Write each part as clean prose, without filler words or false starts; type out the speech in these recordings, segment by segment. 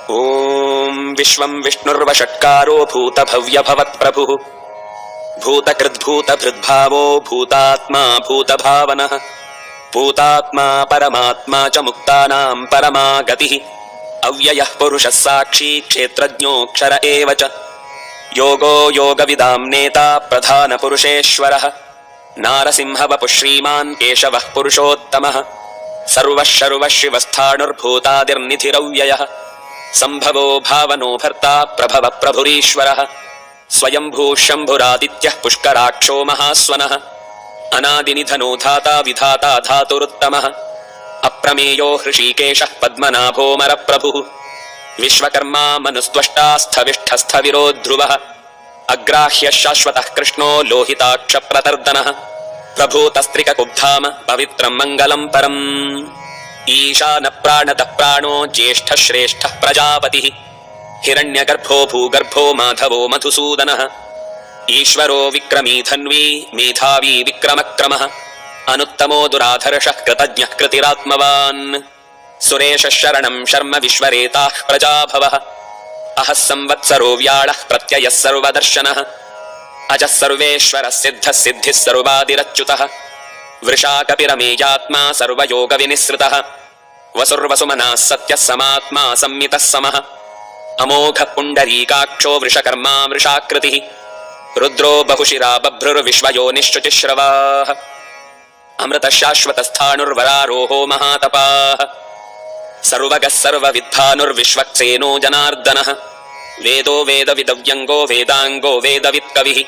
ॐ विश्वं विष्णुर्वषट्कारो भूतभव्यभवत्प्रभुः भूतकृद्भूतभृद्भावो भूतात्मा भूतभावनः भूतात्मा परमात्मा च मुक्तानां परमा गतिः अव्ययः पुरुषः साक्षी क्षेत्रज्ञोऽक्षर एव च योगो योगविदां नेता प्रधानपुरुषेश्वरः नारसिंहवपुः श्रीमान् केशवः पुरुषोत्तमः सर्वः शर्वः शिवस्थाणुर्भूतादिर्निधिरव्ययः सम्भवो भावनो भर्ता प्रभव प्रभुरीश्वरः स्वयंभू शम्भुरादित्यः पुष्कराक्षो महास्वनः अनादिनिधनो धाता विधाता धातुरुत्तमः अप्रमेयो हृषीकेशः पद्मनाभोऽमरप्रभुः विश्वकर्मा मनुस्त्वष्टा स्थविष्ठस्थविरो ध्रुवः अग्राह्यः शाश्वतः कृष्णो लोहिताक्षप्रतर्दनः प्रभूतस्त्रिककुब्धाम पवित्रं मङ्गलं परम् ईशानप्राणतः प्राणो ज्येष्ठः श्रेष्ठः प्रजापतिः हिरण्यगर्भो भूगर्भो माधवो मधुसूदनः ईश्वरो विक्रमी धन्वी मेधावी विक्रमक्रमः अनुत्तमो दुराधर्षः कृतज्ञः कृतिरात्मवान् सुरेशः शरणं शर्म विश्वरेताः प्रजाभवः अहः संवत्सरो व्याळः प्रत्ययः सर्वदर्शनः अजः सर्वेश्वरः सिद्धः सिद्धिः सर्वादिरच्युतः वृषा कपिरमेयात्मा सर्वयोगविनिसृतः वसुर्वसुमनः सत्यः समात्मा संमितः समः अमोघः पुण्डरीकाक्षो वृषकर्मा वृषाकृतिः रुद्रो बहुशिरा बभ्रुर्विश्वयोनिश्चुचिश्रवाः अमृतः शाश्वतस्थाणुर्वरारोहो महातपाः सर्वगः सर्वविद्भानुर्विश्वक्सेनो जनार्दनः वेदो वेदविदव्यङ्गो वेदाङ्गो वेदवित्कविः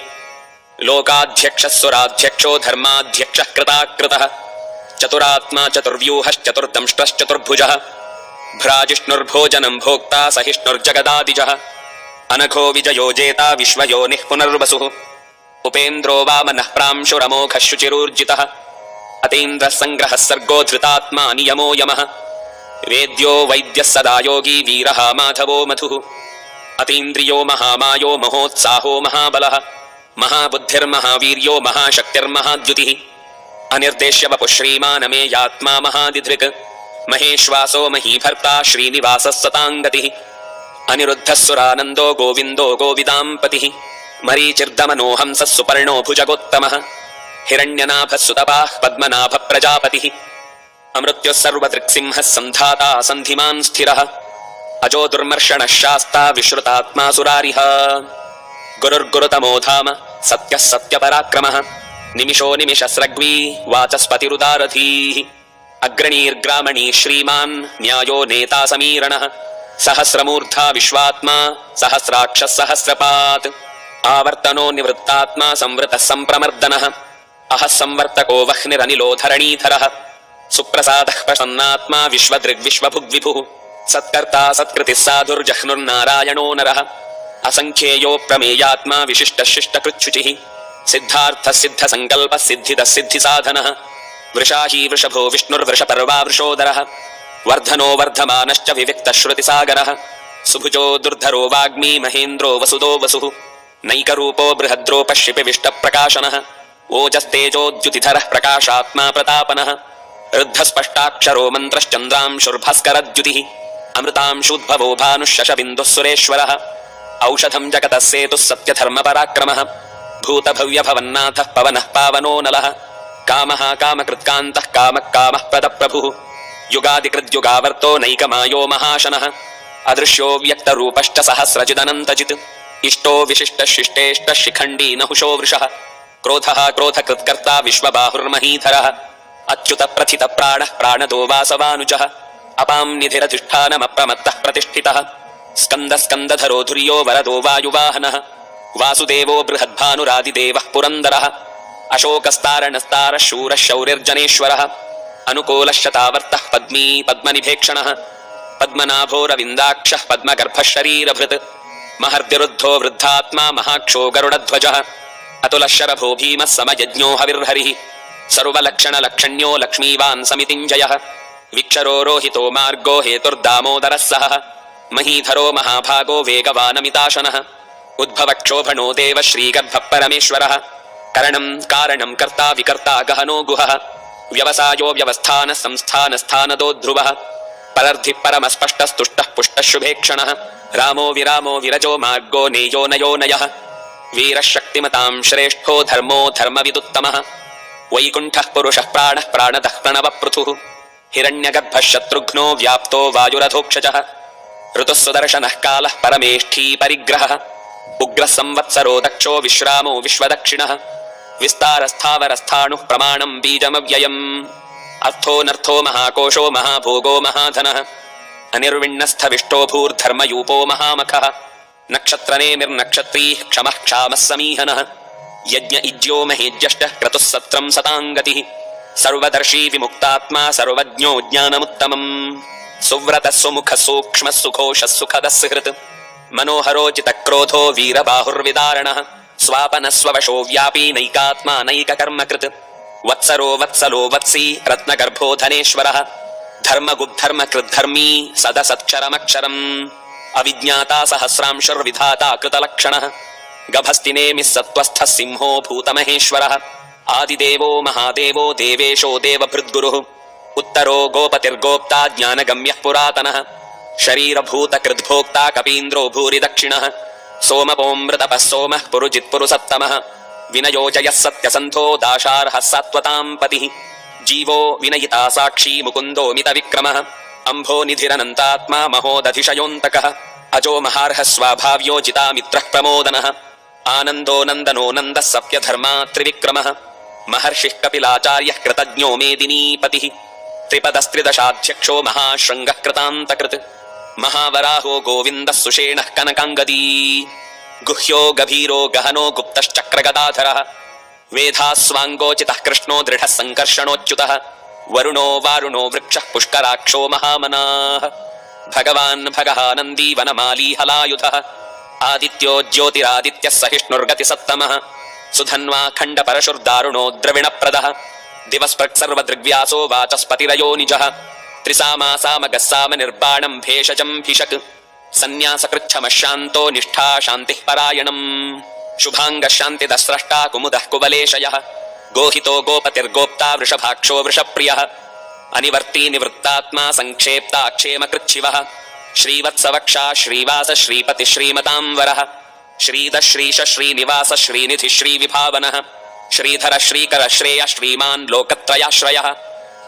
लोकाध्यक्षः सुराध्यक्षो धर्माध्यक्षः कृताकृतः चतुरात्मा चतुर्व्यूहश्चतुर्दंष्ट्रश्चतुर्भुजः भ्राजिष्णुर्भोजनं भोक्ता सहिष्णुर्जगदादिजः अनघो विजयो जेता विश्वयोनिः पुनर्वसुः उपेन्द्रो वामनः प्रांशुरमोघः शुचिरूर्जितः अतीन्द्रः सङ्ग्रहः सर्गो धृतात्मा नियमो यमः वेद्यो वैद्यः सदा योगी वीरः माधवो मधुः अतीन्द्रियो महामायो महोत्साहो महाबलः महाबुद्धिर्महावीर्यो महाशक्तिर्महाद्युतिः अनिर्देश्य वपुः श्रीमानमेयात्मा महादिधृक् महेश्वासो महीभर्ता श्रीनिवासः सताङ्गतिः अनिरुद्धः सुरानन्दो गोविन्दो गोविदाम्पतिः मरीचिर्दमनो हंसः सुपर्णो भुजगोत्तमः हिरण्यनाभः सुतपाः पद्मनाभः प्रजापतिः अमृत्युः सर्वदृक्सिंहः सन्धाता सन्धिमान् स्थिरः अजो दुर्मर्षणः शास्ता विश्रुतात्मा सुरारिः गुरुर्गुरुतमो धाम सत्यः सत्यपराक्रमः निमिषो निमिषस्रग्वी वाचस्पतिरुदारधीः अग्रणीर्ग्रामणी श्रीमान् न्यायो नेता समीरणः सहस्रमूर्धा विश्वात्मा सहस्राक्षः सहस्रपात् आवर्तनो निवृत्तात्मा संवृतः सम्प्रमर्दनः अहः संवर्तको वह्निरनिलो धरणीधरः सुप्रसादः प्रसन्नात्मा विश्वदृग्विश्वभुग्विभुः सत्कर्ता सत्कृतिः साधुर्जह्नुर्नारायणो नरः असङ्ख्येयो प्रमेयात्मा विशिष्टः शिष्टकृच्छुचिः सिद्धार्थः सिद्धसङ्कल्पः सिद्धिदः सिद्धिसाधनः वृषाही वृषभो विष्णुर्वृषपर्वा वृषोदरः वर्धनो वर्धमानश्च विविक्तः श्रुतिसागरः सुभुजो दुर्धरो वाग्मी महेन्द्रो वसुदो वसुः नैकरूपो बृहद्रोपः शिपिविष्टप्रकाशनः ओजस्तेजोद्युतिधरः प्रकाशात्मा प्रतापनः रुद्धस्पष्टाक्षरो मन्त्रश्चन्द्रांशुर्भास्करद्युतिः अमृतांशूद्भवो भानुः शशबिन्दुः सुरेश्वरः औषधं जगतः सेतुः सत्यधर्मपराक्रमः भूतभव्यभवन्नाथः पवनः पावनो नलः कामः कामकृत्कान्तः कामः कामः प्रदप्रभुः युगादिकृद्युगावर्तो नैकमायो महाशनः अदृश्यो व्यक्तरूपश्च सहस्रजिदनन्तजित् इष्टो विशिष्टः शिष्टेष्टः शिखण्डी नहुषो वृषः क्रोधः क्रोधकृत्कर्ता विश्वबाहुर्महीधरः अच्युतप्रथितप्राणः प्राणदो वासवानुजः अपां निधिरधिष्ठानमप्रमत्तः प्रतिष्ठितः स्कन्दस्कन्दधरो धुर्यो वरदो वायुवाहनः वासुदेवो बृहद्भानुरादिदेवः पुरन्दरः अशोकस्तारणस्तारः शूरः शौरिर्जनेश्वरः अनुकूलः शतावर्तः पद्मी पद्मनिभेक्षणः पद्मनाभो रविन्दाक्षः पद्मगर्भः शरीरभृत् महर्दिरुद्धो वृद्धात्मा महाक्षो गरुडध्वजः अतुलः शरभो भीमः समयज्ञो हविर्हरिः सर्वलक्षणलक्षण्यो लक्ष्मीवान् समितिञ्जयः विक्षरो रोहितो मार्गो हेतुर्दामोदरः सहः महीधरो महाभागो वेगवानमिताशनः उद्भवक्षोभणो देव श्रीगर्भः परमेश्वरः करणं कारणं कर्ता विकर्ता गहनो गुहः व्यवसायो व्यवस्थान संस्थान स्थानदो ध्रुवः परर्धिः परमस्पष्टस्तुष्टः पुष्टः शुभेक्षणः रामो विरामो विरजो मार्गो नेयो नयो नयः वीरः शक्तिमतां श्रेष्ठो धर्मो धर्मविदुत्तमः वैकुण्ठः पुरुषः प्राणः प्राणदः प्रणवपृथुः हिरण्यगर्भः शत्रुघ्नो व्याप्तो वायुरधोक्षजः ऋतुः सुदर्शनः कालः परमेष्ठी परिग्रहः उग्रः संवत्सरो दक्षो विश्रामो विश्वदक्षिणः विस्तारस्थावरस्थाणुः प्रमाणं बीजमव्ययम् अर्थो नर्थो महाकोशो महाभोगो महाधनः अनिर्विण्णस्थविष्टो भूर्धर्मयूपो महामखः नक्षत्रनेमिर्नक्षत्रीः क्षमः क्षामः समीहनः यज्ञ इज्यो महेज्यष्टः क्रतुः सत्रं सताङ्गतिः सर्वदर्शी विमुक्तात्मा सर्वज्ञो ज्ञानमुत्तमम् सुव्रतः सुमुखः सूक्ष्मः सुघोषः सुखदः सुहृत् मनोहरो जितक्रोधो वीरबाहुर्विदारणः स्वापनः स्ववशो व्यापी नैकात्मा नैककर्मकृत् वत्सरो वत्सलो वत्सी रत्नगर्भो धनेश्वरः धर्मगुद्धर्मकृद्धर्मी सदसत्क्षरमक्षरम् अविज्ञाता सहस्रांशुर्विधाता कृतलक्षणः गभस्तिनेमिः सत्त्वस्थः सिंहो भूतमहेश्वरः आदिदेवो महादेवो देवेशो देवभृद्गुरुः उत्तरो गोपतिर्गोप्ता ज्ञानगम्यः पुरातनः शरीरभूतकृद्भोक्ता कपीन्द्रो भूरि दक्षिणः सोमपोऽमृतपः सोमः पुरुजित्पुरुसत्तमः विनयोजयः सत्यसन्धो दाशार्हः सात्वतां पतिः जीवो विनयिता साक्षी मुकुन्दो मितविक्रमः अम्भोनिधिरनन्तात्मा महोदधिशयोऽन्तकः अजो महार्हः स्वाभाव्यो जितामित्रः प्रमोदनः आनन्दो नन्दनो नन्दः सप्यधर्मा त्रिविक्रमः महर्षिः कपिलाचार्यः कृतज्ञो मेदिनीपतिः त्रिपदस्त्रिदशाध्यक्षो महाशृङ्गः कृतान्तकृत् महावराहो गोविन्दः सुषेणः कनकाङ्गदी गुह्यो गभीरो गहनो गुप्तश्चक्रगदाधरः वेधास्वाङ्गोचितः कृष्णो दृढः सङ्कर्षणोच्युतः वरुणो वारुणो वृक्षः पुष्कराक्षो महामनाः भगवान् भगः नन्दी वनमाली हलायुधः आदित्यो ज्योतिरादित्यः सहिष्णुर्गतिसत्तमः सुधन्वा खण्डपरशुर्दारुणो द्रविणप्रदः दिवस्पृक्सर्वदृग्व्यासो वाचस्पतिरयो निजः त्रिसामासामगः सामनिर्बाणं भेषजं भिषक् सन्न्यासकृच्छमशान्तो निष्ठा शान्तिः परायणम् शुभाङ्गः शान्तिदस्रष्टा कुमुदः कुवलेशयः गोहितो गोपतिर्गोप्ता वृषभाक्षो वृषप्रियः अनिवर्ती निवृत्तात्मा संक्षेप्ता क्षेमकृच्छिवः श्रीवत्सवक्षा श्रीवास श्रीपति श्रीमतांवरः श्रीद श्रीश श्रीनिवास श्रीनिधि श्रीविभावनः श्रीधर श्रीकर श्रेय श्रीमान् लोकत्रयाश्रयः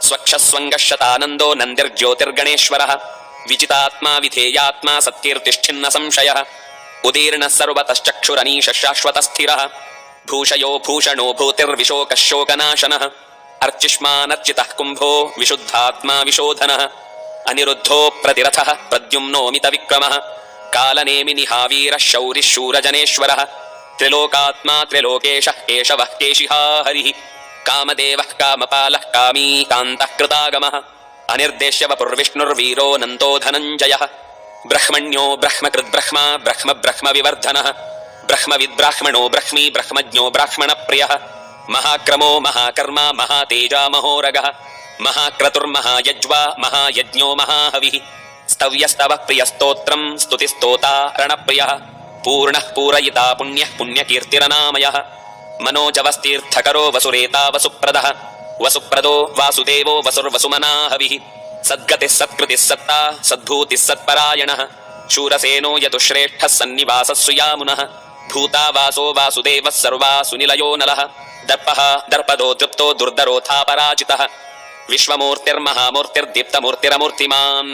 स्वक्षस्वङ्गशतानन्दो नन्दिर्ज्योतिर्गणेश्वरः विजितात्मा विधेयात्मा सत्कीर्तिश्छिन्न संशयः उदीर्णः सर्वतश्चक्षुरनीश शाश्वतस्थिरः भूषयो भूषणो भूतिर्विशोकः शोकनाशनः अर्चिष्मानर्चितः कुम्भो विशुद्धात्मा विशोधनः अनिरुद्धो प्रतिरथः प्रद्युम्नो मितविक्रमः कालनेमिनिहावीरः शौरिः शूरजनेश्वरः त्रिलोकात्मा त्रिलोकेशः केशवः केशिहा हरिः कामदेवः कामपालः कामी कान्तः कृतागमः अनिर्देश्य वपुर्विष्णुर्वीरो नन्दो धनञ्जयः ब्रह्मण्यो ब्रह्मकृद्ब्रह्मा ब्रह्म ब्रह्मविवर्धनः ब्रह्मविद्ब्राह्मणो ब्रह्मी ब्रह्मज्ञो ब्राह्मणप्रियः महाक्रमो महाकर्मा महातेजा महोरगः महाक्रतुर्महायज्वा महायज्ञो महाहविः स्तव्यस्तवः प्रियस्तोत्रं स्तुतिस्तोता रणप्रियः पूर्णः पूरयिता पुण्यः पुण्यकीर्तिरनामयः मनोजवस्तीर्थकरो वसुरेता वसुप्रदः वसुप्रदो वासुदेवो वसुर्वसुमनाहविः सद्गतिः सत्कृतिः सत्ता सद्भूतिः सत्परायणः शूरसेनो यतुश्रेष्ठः सन्निवासः सुयामुनः भूतावासो वासुदेवः सर्वासुनिलयो नलः दर्पः दर्पदो दृप्तो दुर्धरोऽथापराजितः विश्वमूर्तिर्महामूर्तिर्दीप्तमूर्तिरमूर्तिमान्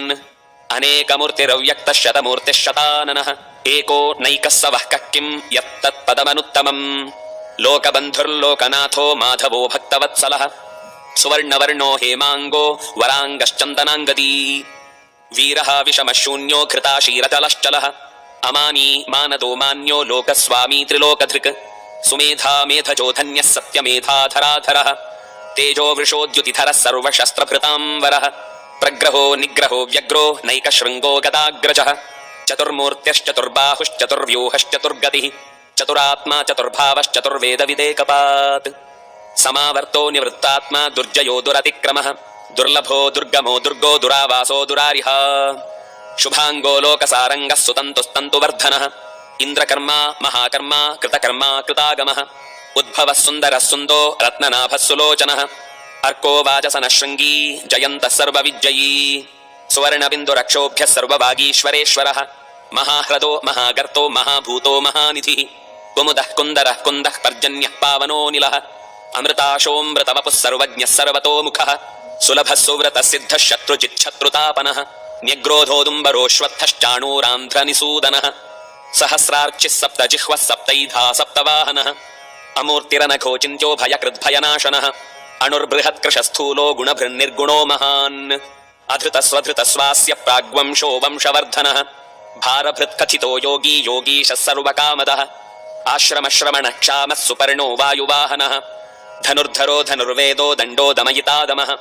अनेकमूर्तिरव्यक्तः शतमूर्तिः शताननः एको नैकः स वः कः किं यत्तत्पदमनुत्तमम् लोकबन्धुर्लोकनाथो माधवो भक्तवत्सलः सुवर्णवर्णो हेमाङ्गो वराङ्गश्चन्दनाङ्गदी वीरः विषमशून्यो घृताशीरचलश्चलः अमानी मानदो मान्यो लोकस्वामी त्रिलोकधृक् सुमेधा मेधजो धन्यः सत्यमेधाधराधरः तेजो वृषोद्युतिधरः सर्वशस्त्रभृतांवरः प्रग्रहो निग्रहो व्यग्रो नैकशृङ्गो गदाग्रजः चतुर्मूर्त्यश्चतुर्बाहुश्चतुर्व्यूहश्चतुर्गतिः चतुरात्मा चतुर्भावश्चतुर्वेदविदेकपात् समावर्तो निवृत्तात्मा दुर्जयो दुरतिक्रमः दुर्लभो दुर्गमो दुर्गो दुरावासो दुरारिः शुभाङ्गो लोकसारङ्गः सुतन्तुस्तन्तुवर्धनः इन्द्रकर्मा महाकर्मा कृतकर्मा कृतागमः उद्भवः सुन्दरः सुन्दो रत्ननाभः सुलोचनः अर्को वाचसनः शृङ्गी जयन्तः सर्वविजयी सुवर्णबिन्दुरक्षोभ्यः सर्वभागीश्वरेश्वरः महाह्रदो महागर्तो महाभूतो महानिधिः कुमुदः कुन्दरः कुन्दः पर्जन्यः पावनोऽनिलः अमृताशोऽमृतवपुः सर्वज्ञः सर्वतोमुखः सुलभः सुव्रतः सिद्धः शत्रुजिच्छत्रुतापनः न्यग्रोधोदुम्बरोऽश्वत्थश्चाणूरान्ध्रनिसूदनः सहस्रार्चिः सप्तजिह्वः सप्तैधा सप्तवाहनः अमूर्तिरनघो चिन्त्यो भयकृद्भयनाशनः अणुर्बृहत्कृशस्थूलो गुणभृन्निर्गुणो महान् अधृतस्वधृतस्वास्य प्राग्वंशो वंशवर्धनः भारभृत्कथितो योगी योगीशः सर्वकामदः आश्रमश्रमणक्षामः सुपर्णो वायुवाहनः धनुर्धरो धनुर्वेदो दण्डो दमयितादमः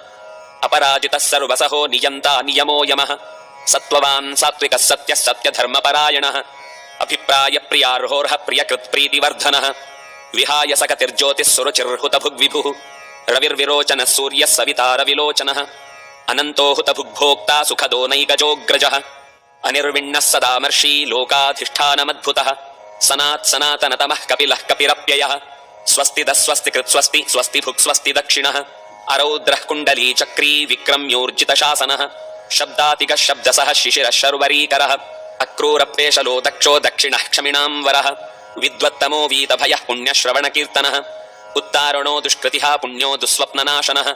अपराजितः सर्वसहो नियन्ता नियमो यमः सत्त्ववान् सात्विकः सत्यः सत्यधर्मपरायणः अभिप्रायप्रियार्होर्ह प्रियकृत्प्रीतिवर्धनः विहाय सकतिर्ज्योतिः सुरुचिर्हुतभुग्विभुः रविर्विरोचनः सूर्यः सवितारविलोचनः अनन्तो हुतभुग्भोक्ता सुखदो नैकजोऽग्रजः अनिर्विण्णः सदामर्षी लोकाधिष्ठानमद्भुतः सनात्सनातनतमः कपिलः कपिरप्ययः स्वस्तिदः स्वस्तिकृत्स्वस्ति स्वस्ति भुक् स्वस्ति दक्षिणः अरौद्रः कुण्डली चक्री विक्रम्योर्जितशासनः शब्दातिकः शब्दसः शिशिरः शर्वरीकरः अक्रूरप्रेशलो दक्षो दक्षिणः क्षमिणां वरः विद्वत्तमो वीतभयः पुण्यश्रवणकीर्तनः उत्तारणो दुष्कृतिः पुण्यो दुःस्वप्ननाशनः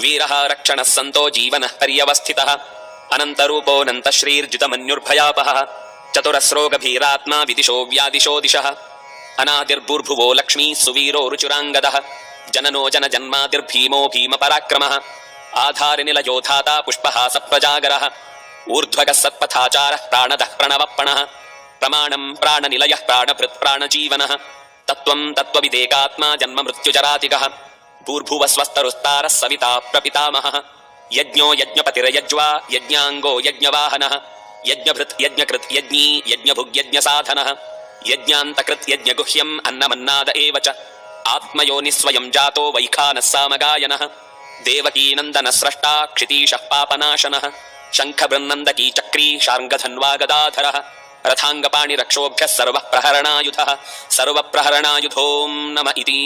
वीरः रक्षणः सन्तो जीवनः पर्यवस्थितः अनन्तरूपोऽनन्तश्रीर्जितमन्युर्भयापहः चतुरस्रोगभीरात्मा विदिशो व्यादिशो दिशः अनादिर्भूर्भुवो लक्ष्मी सुवीरो रुचुराङ्गदः जननो जनजन्मादिर्भीमो भीमपराक्रमः आधारनिलयो धाता पुष्पहासप्रजागरः ऊर्ध्वगः सत्पथाचारः प्राणदः प्रणवप्पणः प्रमाणं प्राणनिलयः प्राणभृत् प्राणजीवनः तत्त्वं तत्त्वविदेकात्मा जन्ममृत्युजरातिकः भूर्भुवस्वस्तरुस्तारः सविता प्रपितामहः यज्ञो यज्ञपतिर्यज्वा यज्ञाङ्गो यज्ञवाहनः यज्ञभृत् यज्ञकृत् यज्ञी यज्ञभुग्यज्ञसाधनः यज्ञान्तकृत् यज्ञगुह्यम् अन्नमन्नाद एव च आत्मयोनिस्वयं जातो वैखानः सामगायनः देवकीनन्दनस्रष्टा क्षितीशः पापनाशनः शङ्खबृन्नन्दकी चक्री शार्ङ्गधन्वा गदाधरः रथाङ्गपाणिरक्षोभ्यः सर्वः प्रहरणायुधः सर्वप्रहरणायुधों नम इति।